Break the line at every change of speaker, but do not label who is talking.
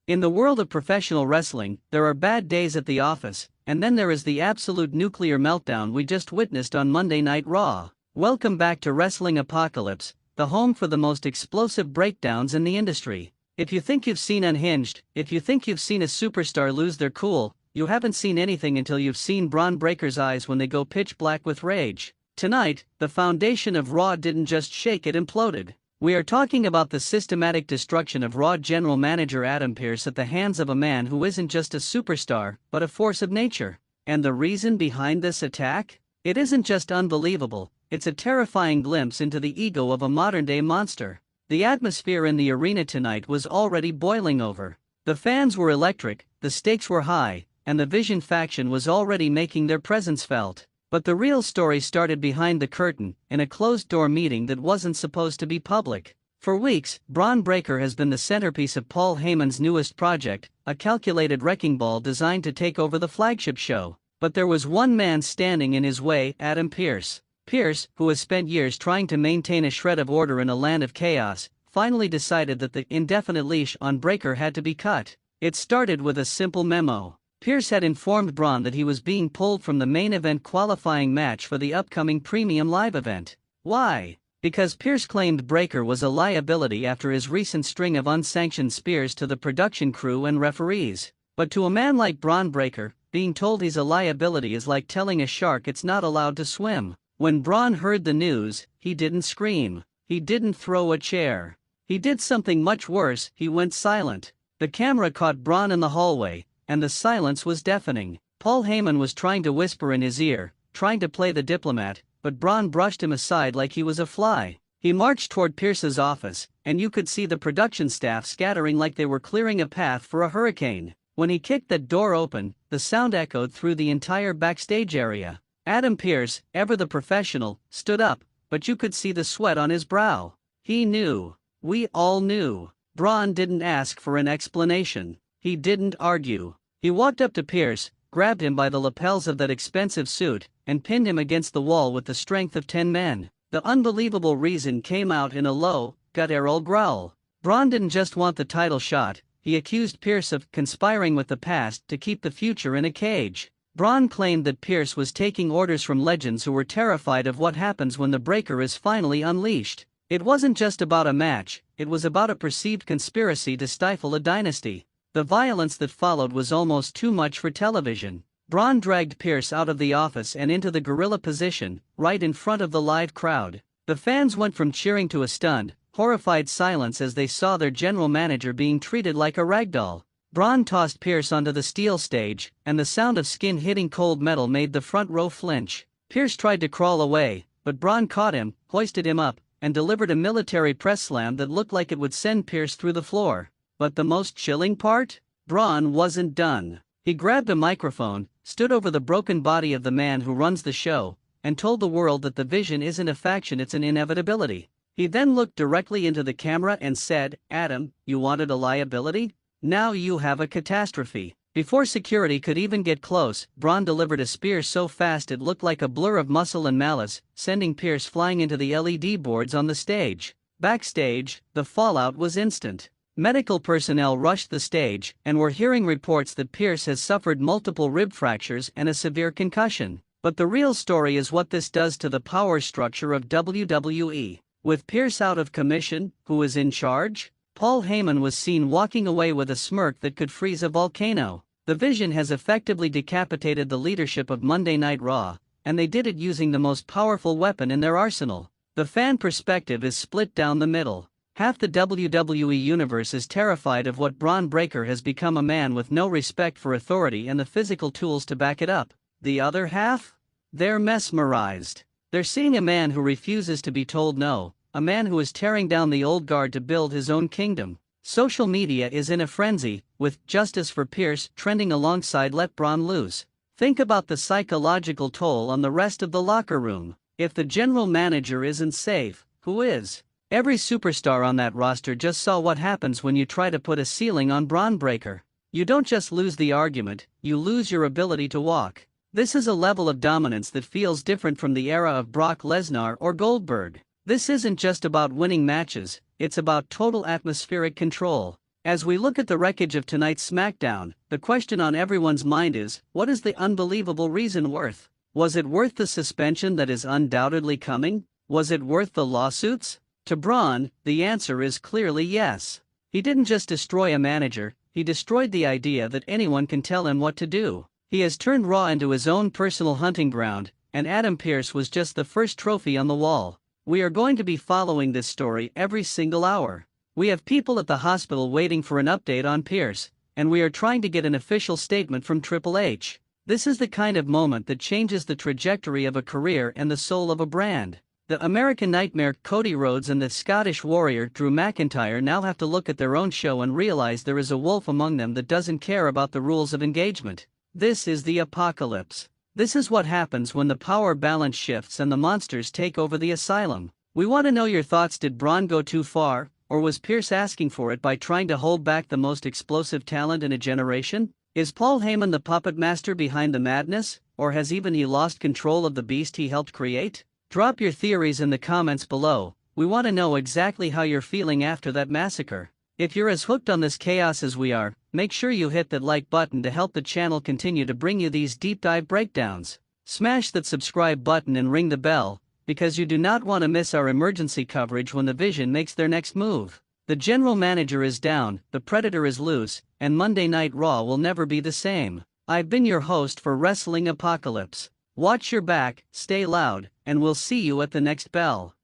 In the world of professional wrestling, there are bad days at the office, and then there is the absolute nuclear meltdown we just witnessed on Monday Night Raw. Welcome back to Wrestling Apocalypse, the home for the most explosive breakdowns in the industry. If you think you've seen Unhinged, if you think you've seen a superstar lose their cool, you haven't seen anything until you've seen Bron Breakker's eyes when they go pitch black with rage. Tonight, the foundation of Raw didn't just shake, it imploded. We are talking about the systematic destruction of Raw general manager Adam Pearce at the hands of a man who isn't just a superstar, but a force of nature. And the reason behind this attack? It isn't just unbelievable, it's a terrifying glimpse into the ego of a modern-day monster. The atmosphere in the arena tonight was already boiling over. The fans were electric, the stakes were high, and the Vision faction was already making their presence felt. But the real story started behind the curtain, in a closed-door meeting that wasn't supposed to be public. For weeks, Bron Breakker has been the centerpiece of Paul Heyman's newest project, a calculated wrecking ball designed to take over the flagship show. But there was one man standing in his way: Adam Pearce. Pearce, who has spent years trying to maintain a shred of order in a land of chaos, finally decided that the indefinite leash on Breakker had to be cut. It started with a simple memo. Pearce had informed Bron that he was being pulled from the main event qualifying match for the upcoming premium live event. Why? Because Pearce claimed Breakker was a liability after his recent string of unsanctioned spears to the production crew and referees. But to a man like Bron Breakker, being told he's a liability is like telling a shark it's not allowed to swim. When Bron heard the news, he didn't scream. He didn't throw a chair. He did something much worse: he went silent. The camera caught Bron in the hallway, and the silence was deafening. Paul Heyman was trying to whisper in his ear, trying to play the diplomat, but Bron brushed him aside like he was a fly. He marched toward Pearce's office, and you could see the production staff scattering like they were clearing a path for a hurricane. When he kicked that door open, the sound echoed through the entire backstage area. Adam Pearce, ever the professional, stood up, but you could see the sweat on his brow. He knew. We all knew. Bron didn't ask for an explanation. He didn't argue. He walked up to Pearce, grabbed him by the lapels of that expensive suit, and pinned him against the wall with the strength of 10 men. The unbelievable reason came out in a low, guttural growl. Bron didn't just want the title shot, he accused Pearce of conspiring with the past to keep the future in a cage. Bron claimed that Pearce was taking orders from legends who were terrified of what happens when the Breakker is finally unleashed. It wasn't just about a match, it was about a perceived conspiracy to stifle a dynasty. The violence that followed was almost too much for television. Bron dragged Pearce out of the office and into the gorilla position, right in front of the live crowd. The fans went from cheering to a stunned, horrified silence as they saw their general manager being treated like a ragdoll. Bron tossed Pearce onto the steel stage, and the sound of skin hitting cold metal made the front row flinch. Pearce tried to crawl away, but Bron caught him, hoisted him up, and delivered a military press slam that looked like it would send Pearce through the floor. But the most chilling part? Bron wasn't done. He grabbed a microphone, stood over the broken body of the man who runs the show, and told the world that the Vision isn't a faction, it's an inevitability. He then looked directly into the camera and said, "Adam, you wanted a liability? Now you have a catastrophe." Before security could even get close, Bron delivered a spear so fast it looked like a blur of muscle and malice, sending Pearce flying into the LED boards on the stage. Backstage, the fallout was instant. Medical personnel rushed the stage, and were hearing reports that Pearce has suffered multiple rib fractures and a severe concussion. But the real story is what this does to the power structure of WWE. With Pearce out of commission, who is in charge? Paul Heyman was seen walking away with a smirk that could freeze a volcano. The Vision has effectively decapitated the leadership of Monday Night Raw, and they did it using the most powerful weapon in their arsenal. The fan perspective is split down the middle. Half the WWE universe is terrified of what Bron Breakker has become, a man with no respect for authority and the physical tools to back it up. The other half? They're mesmerized. They're seeing a man who refuses to be told no, a man who is tearing down the old guard to build his own kingdom. Social media is in a frenzy, with "Justice for Pearce" trending alongside "Let Bron Loose." Think about the psychological toll on the rest of the locker room. If the general manager isn't safe, who is? Every superstar on that roster just saw what happens when you try to put a ceiling on Bron Breakker. You don't just lose the argument, you lose your ability to walk. This is a level of dominance that feels different from the era of Brock Lesnar or Goldberg. This isn't just about winning matches, it's about total atmospheric control. As we look at the wreckage of tonight's SmackDown, the question on everyone's mind is, what is the unbelievable reason worth? Was it worth the suspension that is undoubtedly coming? Was it worth the lawsuits? To Bron, the answer is clearly yes. He didn't just destroy a manager, he destroyed the idea that anyone can tell him what to do. He has turned Raw into his own personal hunting ground, and Adam Pearce was just the first trophy on the wall. We are going to be following this story every single hour. We have people at the hospital waiting for an update on Pearce, and we are trying to get an official statement from Triple H. This is the kind of moment that changes the trajectory of a career and the soul of a brand. The American Nightmare Cody Rhodes and the Scottish Warrior Drew McIntyre now have to look at their own show and realize there is a wolf among them that doesn't care about the rules of engagement. This is the apocalypse. This is what happens when the power balance shifts and the monsters take over the asylum. We want to know your thoughts. Did Bron go too far, or was Pearce asking for it by trying to hold back the most explosive talent in a generation? Is Paul Heyman the puppet master behind the madness, or has even he lost control of the beast he helped create? Drop your theories in the comments below. We want to know exactly how you're feeling after that massacre. If you're as hooked on this chaos as we are, make sure you hit that like button to help the channel continue to bring you these deep dive breakdowns. Smash that subscribe button and ring the bell, because you do not want to miss our emergency coverage when the Vision makes their next move. The general manager is down, the Predator is loose, and Monday Night Raw will never be the same. I've been your host for Wrestling Apocalypse. Watch your back, stay loud, and we'll see you at the next bell.